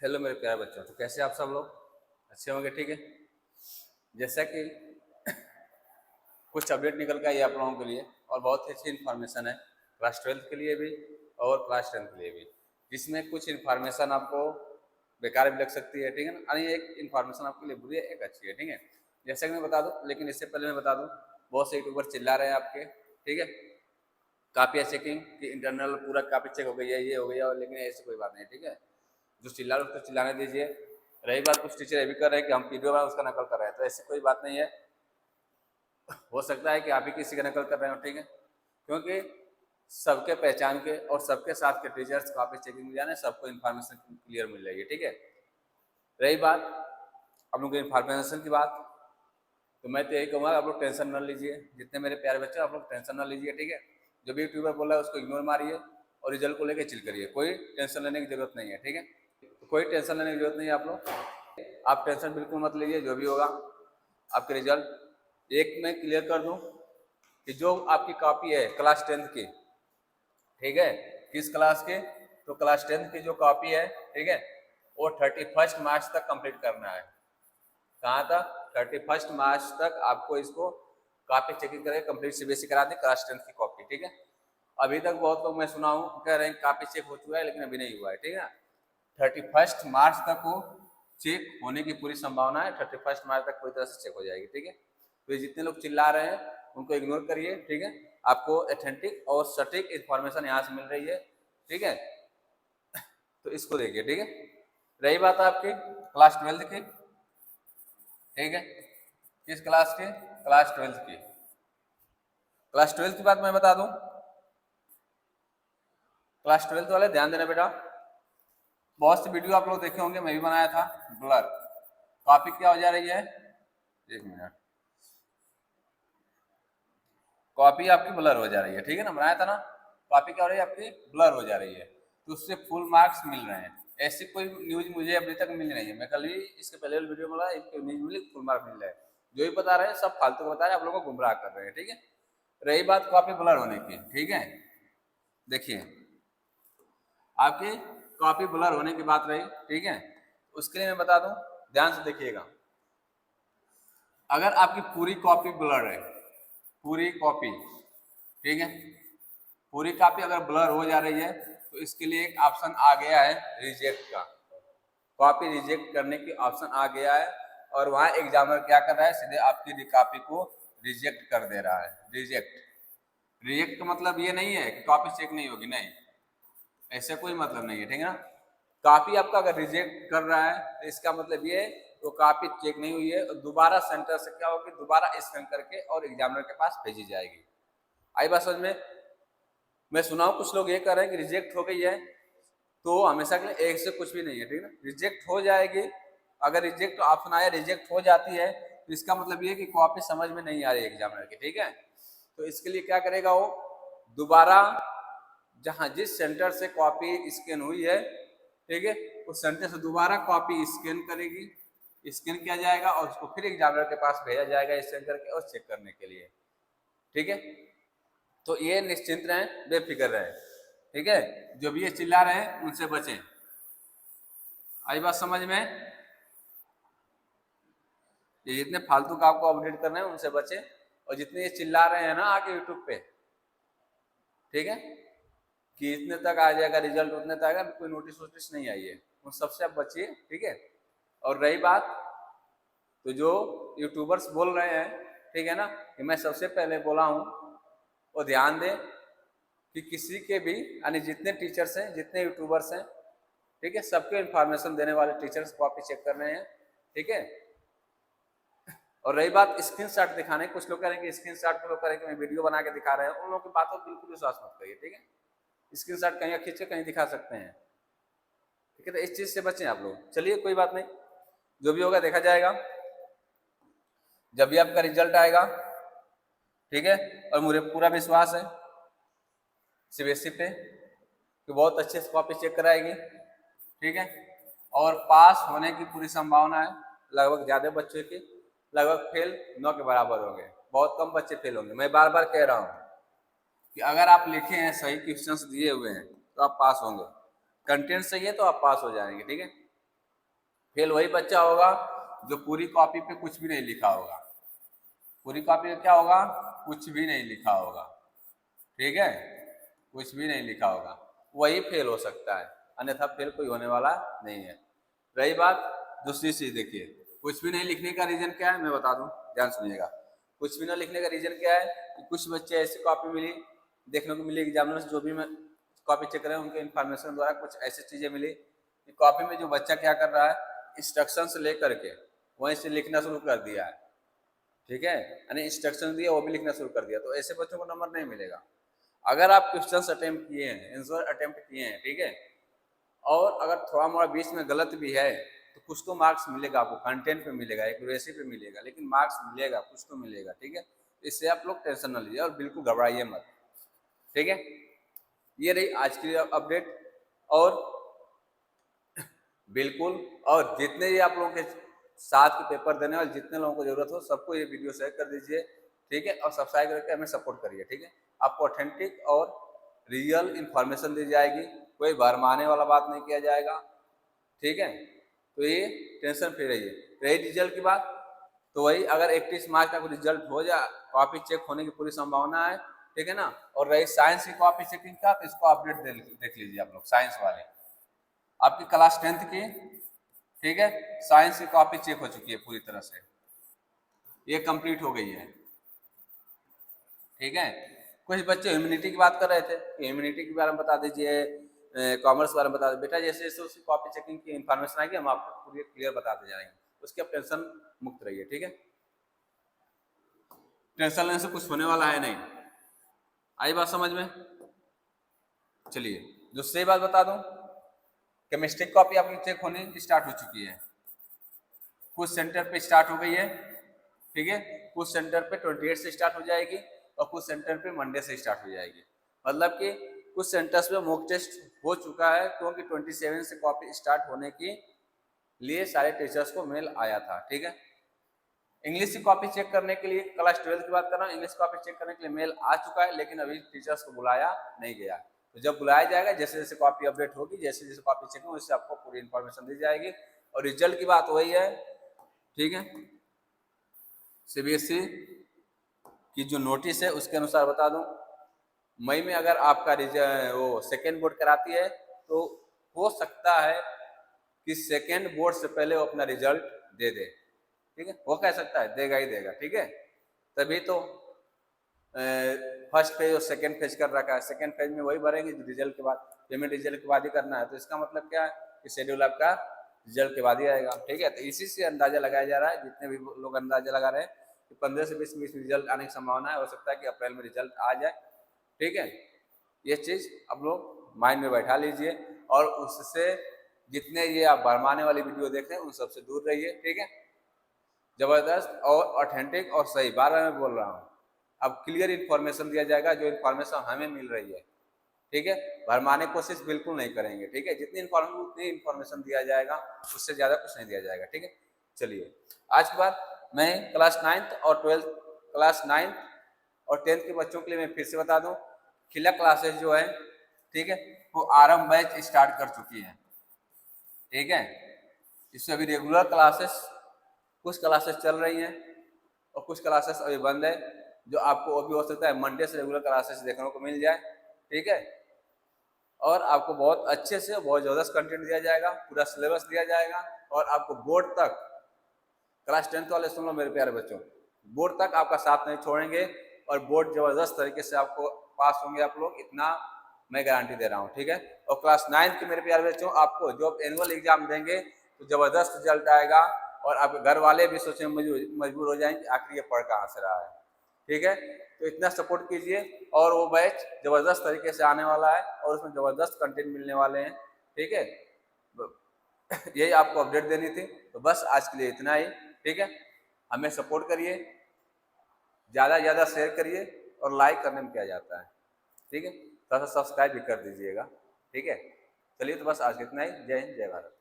Hello मेरे प्यारे बच्चों, तो कैसे आप सब लोग अच्छे होंगे। ठीक है। जैसा कि कुछ अपडेट निकल के आई आप लोगों के लिए और बहुत ही अच्छी इन्फॉर्मेशन है क्लास 12th के लिए भी और क्लास 10th के लिए भी, जिसमें कुछ इन्फॉर्मेशन आपको बेकार भी लग सकती है। ठीक है ना, यानी एक इन्फॉर्मेशन आपके लिए बुरी है, एक अच्छी है। ठीक है, जैसा कि मैं बता दूं, लेकिन इससे पहले मैं बता दूं, बहुत से यूट्यूबर चिल्ला रहे हैं आपके। ठीक है, कापियाँ चेकिंग कि इंटरनल पूरा कापी चेक हो गई है, ये हो गया, लेकिन ऐसी कोई बात नहीं। ठीक है, जो चिल्ला रहे उसको चिल्लाने दीजिए। रही बात, कुछ टीचर ये भी कर रहे हैं कि हम पीडीओ में उसका नकल कर रहे हैं, तो ऐसी कोई बात नहीं है। हो सकता है कि आप ही किसी का नकल कर रहे हो। ठीक है, क्योंकि सबके पहचान के और सबके साथ के टीचर्स कापी चेकिंग में जाने, सबको इन्फॉर्मेशन क्लियर मिल जाएगी। ठीक है, रही बात आप लोग के इन्फॉर्मेशन की बात, तो मैं तो यही कहूँगा आप लोग टेंशन न लीजिए। जितने मेरे प्यारे बच्चे आप लोग टेंशन न लीजिए। ठीक है, जो भी यूट्यूबर बोल रहा है उसको इग्नोर मारिए और रिजल्ट को लेकर चिल करिए, कोई टेंशन लेने की जरूरत नहीं है। ठीक है, तो कोई टेंशन लेने की जरूरत नहीं है आप लोग, आप टेंशन बिल्कुल मत लीजिए। जो भी होगा आपके रिजल्ट एक मैं क्लियर कर दूं कि जो आपकी कॉपी है क्लास 10th की, ठीक है, किस क्लास के, तो क्लास 10th की जो कॉपी है, ठीक है, वो 31 मार्च तक कंप्लीट करना है। कहाँ तक? 31 मार्च तक आपको इसको कॉपी चेकिंग करके कंप्लीट सीबीएसई करा दी क्लास 10th की कॉपी। ठीक है, अभी तक बहुत लोग मैं सुना हूँ कह रहे हैं कॉपी चेक हो चुका है, लेकिन अभी नहीं हुआ है। ठीक है, 31 मार्च तक वो चेक होने की पूरी संभावना है। 31 मार्च तक पूरी तरह से चेक हो जाएगी। ठीक है, तो ये जितने लोग चिल्ला रहे हैं उनको इग्नोर करिए। ठीक है, आपको ऑथेंटिक और सटीक इन्फॉर्मेशन यहाँ से मिल रही है। ठीक है, तो इसको देखिए। ठीक है, रही बात आपकी क्लास 12th की, ठीक है, किस क्लास की? क्लास 12th की। क्लास 12th की बात मैं बता दूं, क्लास 12th वाले ध्यान देना बेटा। बहुत सी वीडियो आप लोग देखे होंगे, मैं भी बनाया था। ब्लर कॉपी क्या हो जा रही है, एक मिनट, कॉपी आपकी ब्लर हो जा रही है। ठीक है ना, बनाया था ना, कॉपी क्या हो रही है आपकी, ब्लर हो जा रही है, तो उससे फुल मार्क्स मिल रहे हैं। ऐसी कोई न्यूज मुझे अभी तक मिली नहीं है। मैं कल भी इसके पहले वाली वीडियो में एक न्यूज मिली, फुल मार्क मिल रहा है। जो भी बता रहे हैं सब फालतू बता रहे हैं, आप लोगों को गुमराह कर रहे हैं। ठीक है, रही बात कॉपी ब्लर होने की, ठीक है, देखिए आपकी कॉपी ब्लर होने की बात रही। ठीक है, उसके लिए मैं बता दूं, ध्यान से देखिएगा। अगर आपकी पूरी कॉपी ब्लर है, पूरी कॉपी, ठीक है, पूरी कॉपी अगर ब्लर हो जा रही है, तो इसके लिए एक ऑप्शन आ गया है रिजेक्ट का। कॉपी रिजेक्ट करने की ऑप्शन आ गया है, और वहां एग्जामिनर क्या कर रहा है, सीधे आपकी कॉपी को रिजेक्ट कर दे रहा है। रिजेक्ट, रिजेक्ट का मतलब ये नहीं है कि कॉपी चेक नहीं होगी, नहीं, ऐसा कोई मतलब नहीं है। ठीक है ना, कॉपी आपका अगर रिजेक्ट कर रहा है तो इसका मतलब ये वो कॉपी चेक नहीं हुई है, और दोबारा सेंटर से क्या होगी, दोबारा स्कैन करके और एग्जामिनर के पास भेजी जाएगी। आई बात समझ में? मैं सुना हूं कुछ लोग ये कह रहे हैं कि रिजेक्ट हो गई है, तो हमेशा के लिए एक से कुछ भी नहीं है। ठीक है ना, रिजेक्ट हो जाएगी। अगर रिजेक्ट ऑप्शन आया, रिजेक्ट हो जाती है, तो इसका मतलब ये कि कॉपी समझ में नहीं आ रही है एग्जामिनर की। ठीक है, तो इसके लिए क्या करेगा वो, दोबारा जहां जिस सेंटर से कॉपी स्कैन हुई है, ठीक है, उस सेंटर से दोबारा कॉपी स्कैन करेगी, स्कैन किया जाएगा और उसको फिर एग्जामिनर के पास भेजा जाएगा स्कैन करके और चेक करने के लिए। ठीक है, तो ये निश्चिंत रहें, बेफिक्र रहें। ठीक है, जो भी ये चिल्ला रहे हैं उनसे बचें। आई बात समझ में? ये जितने फालतू का आपको अपडेट कर रहे हैं उनसे बचें, और जितने ये चिल्ला रहे हैं ना आके यूट्यूब पे, ठीक है, कि इतने तक आ जाएगा रिजल्ट, उतने तक आएगा, कोई नोटिस वोटिस नहीं आई है, उन सबसे आप बचिए। ठीक है, और रही बात, तो जो यूट्यूबर्स बोल रहे हैं, ठीक है ना, कि मैं सबसे पहले बोला हूँ, वो ध्यान दें कि किसी के भी, यानी जितने टीचर्स हैं, जितने यूट्यूबर्स हैं, ठीक है, सबके इन्फॉर्मेशन देने वाले टीचर्स कॉपी चेक कर रहे हैं। ठीक है, और रही बात स्क्रीनशॉट दिखाने, कुछ लोग कह रहे हैं कि स्क्रीनशॉट को लोग कह रहे हैं कि मैं वीडियो बना के दिखा रहे हैं, उन लोगों की बातों पर बिल्कुल विश्वास मत करिए। ठीक है, स्क्रीनशॉट कहीं खींच के कहीं दिखा सकते हैं। ठीक है, तो इस चीज से बचें आप लोग। चलिए कोई बात नहीं, जो भी होगा देखा जाएगा जब भी आपका रिजल्ट आएगा। ठीक है, और मुझे पूरा विश्वास है सीबीएसई पे कि बहुत अच्छे से कॉपी चेक कराएगी। ठीक है, और पास होने की पूरी संभावना है लगभग, ज़्यादा बच्चों की, लगभग फेल 9 के बराबर होंगे, बहुत कम बच्चे फेल होंगे। मैं बार बार कह रहा हूँ कि अगर आप लिखे हैं, सही क्वेश्चंस दिए हुए हैं, तो आप पास होंगे। कंटेंट सही है तो आप पास हो जाएंगे। ठीक है, फेल वही बच्चा होगा जो पूरी कॉपी पे कुछ भी नहीं लिखा होगा। पूरी कॉपी में क्या होगा, कुछ भी नहीं लिखा होगा, ठीक है, कुछ भी नहीं लिखा होगा, वही फेल हो सकता है, अन्यथा फेल कोई होने वाला नहीं है। रही बात दूसरी चीज, देखिए कुछ भी नहीं लिखने का रीजन क्या है मैं बता दूं, ध्यान सुनिएगा। कुछ भी ना लिखने का रीजन क्या है कि कुछ बच्चे ऐसी कॉपी मिली, देखने को मिली एग्जामिनर जो भी मैं कॉपी चेक कर रहे हैं उनके इन्फॉर्मेशन द्वारा कुछ ऐसी चीजें मिली कि कॉपी में जो बच्चा क्या कर रहा है, इंस्ट्रक्शन से लेकर के वहीं से लिखना शुरू कर दिया है, ठीक है, यानी इंस्ट्रक्शन दिया वो भी लिखना शुरू कर दिया, तो ऐसे बच्चों को नंबर नहीं मिलेगा। अगर आप क्वेश्चन अटेम्प्ट किए हैं, आंसर अटेम्प्ट किए हैं, ठीक है, और अगर थोड़ा मोड़ा बीच में गलत भी है तो कुछ तो मार्क्स मिलेगा आपको, कंटेंट पे मिलेगा, एक्यूरेसी पे मिलेगा, लेकिन मार्क्स मिलेगा, कुछ तो मिलेगा, ठीक है। इससे आप लोग टेंशन न लीजिए और बिल्कुल घबराइए मत, ठीक है। ये रही आज की अपडेट, और बिल्कुल, और जितने ये आप लोगों के साथ के पेपर देने वाले जितने लोगों को जरूरत हो सबको ये वीडियो शेयर कर दीजिए, ठीक है, और सब्सक्राइब करके हमें सपोर्ट करिए, ठीक है। आपको ऑथेंटिक और रियल इंफॉर्मेशन दी जाएगी, कोई भरमाने वाला बात नहीं किया जाएगा, ठीक है। तो ये टेंशन फ्री रहिए। रही रिजल्ट की बात, तो वही अगर 31 मार्च तक रिजल्ट हो जाए, कॉपी चेक होने की पूरी संभावना है, ठीक है ना। और रही साइंस की कॉपी चेकिंग का, तो इसको अपडेट देख लीजिए आप लोग, साइंस वाले आपकी क्लास 10th की, ठीक है, साइंस की कॉपी चेक हो चुकी है पूरी तरह से, ये कंप्लीट हो गई है, ठीक है। कुछ बच्चे ह्यूमैनिटी की बात कर रहे थे, ह्यूमैनिटी के बारे में बता दीजिए, कॉमर्स के बारे में बता दीजिए, बेटा जैसे जैसे उसकी कॉपी चेकिंग की इन्फॉर्मेशन आएगी हम आपको पूरी क्लियर बताते जाएंगे, उसकी आप टेंशन मुक्त रहिए, ठीक है। टेंशन लेने से कुछ होने वाला है नहीं, आई बात समझ में। चलिए दूसरी बात बता दूं, केमिस्ट्री कॉपी आपकी चेक होने स्टार्ट हो चुकी है, कुछ सेंटर पे स्टार्ट हो गई है, ठीक है, कुछ सेंटर पे 28 से स्टार्ट हो जाएगी और कुछ सेंटर पे मंडे से स्टार्ट हो जाएगी। मतलब कि कुछ सेंटर्स पे मॉक टेस्ट हो चुका है, क्योंकि 27 से कॉपी स्टार्ट होने के लिए सारे टीचर्स को मेल आया था, ठीक है। इंग्लिश की कॉपी चेक करने के लिए, क्लास 12 की बात कर रहा हूँ, इंग्लिश कॉपी चेक करने के लिए मेल आ चुका है, लेकिन अभी टीचर्स को बुलाया नहीं गया। तो जब बुलाया जाएगा, जैसे जैसे कॉपी अपडेट होगी, जैसे जैसे कॉपी चेक होगी, उससे आपको पूरी इन्फॉर्मेशन दी जाएगी। और रिजल्ट की बात वही है, ठीक है, सीबीएसई की जो नोटिस है उसके अनुसार बता दूं, मई में अगर आपका वो सेकेंड बोर्ड कराती है तो हो सकता है कि सेकेंड बोर्ड से पहले वो अपना रिजल्ट दे दे, ठीक है, वो कह सकता है, देगा ही देगा, ठीक है। तभी तो फर्स्ट फेज और सेकेंड फेज कर रखा है, सेकेंड फेज में वही भरेंगे जो रिजल्ट के बाद, पेमेंट रिजल्ट के बाद ही करना है, तो इसका मतलब क्या है कि शेड्यूल आपका रिजल्ट के बाद ही आएगा, ठीक है। तो इसी से अंदाजा लगाया जा रहा है, जितने भी लोग अंदाजा लगा रहे हैं कि 15 से 20 में रिजल्ट आने की संभावना है, हो सकता है कि अप्रैल में रिजल्ट आ जाए, ठीक है। ये चीज़ आप लोग माइंड में बैठा लीजिए, और उससे जितने ये आप भरमाने वाली वीडियो देख रहे हैं उन सबसे दूर रहिए, ठीक है। जबरदस्त और ऑथेंटिक और सही, बार बार मैं बोल रहा हूँ, अब क्लियर इन्फॉर्मेशन दिया जाएगा, जो इन्फॉर्मेशन हमें मिल रही है, ठीक है, भरमाने की कोशिश बिल्कुल नहीं करेंगे, ठीक है। जितनी इन्फॉर्मेशन दिया जाएगा, उससे ज़्यादा कुछ नहीं दिया जाएगा, ठीक है। चलिए आज के बाद मैं क्लास 9th और 12th, क्लास 9th और 10th के बच्चों के लिए मैं फिर से बता दूं, खिला क्लासेस जो है, ठीक है, वो आरंभ बैच स्टार्ट कर चुकी है, ठीक है। इससे अभी रेगुलर क्लासेस, कुछ क्लासेस चल रही हैं और कुछ क्लासेस अभी बंद है, जो आपको अभी हो सकता है मंडे से रेगुलर क्लासेस देखने को मिल जाए, ठीक है। और आपको बहुत अच्छे से बहुत ज़बरदस्त कंटेंट दिया जाएगा, पूरा सिलेबस दिया जाएगा, और आपको बोर्ड तक, क्लास 10th वाले सुन लो मेरे प्यारे बच्चों, बोर्ड तक आपका साथ नहीं छोड़ेंगे, और बोर्ड जबरदस्त तरीके से आपको पास होंगे आप लोग, इतना मैं गारंटी दे रहा हूँ, ठीक है। और क्लास 9th के मेरे प्यारे बच्चों, आपको जब एनुअल एग्जाम देंगे तो जबरदस्त रिजल्ट आएगा, और आपके घर वाले भी सोचने मजबूर हो जाएंगे आखिर ये पढ़ कहाँ से रहा है, ठीक है। तो इतना सपोर्ट कीजिए, और वो बैच जबरदस्त तरीके से आने वाला है, और उसमें जबरदस्त कंटेंट मिलने वाले हैं, ठीक है। यही आपको अपडेट देनी थी, तो बस आज के लिए इतना ही, ठीक है। हमें सपोर्ट करिए, ज़्यादा से ज़्यादा शेयर करिए, और लाइक करने में क्या जाता है, ठीक है, थोड़ा सा सब्सक्राइब भी कर दीजिएगा, ठीक है। चलिए तो बस आज इतना ही, जय हिंद जय भारत।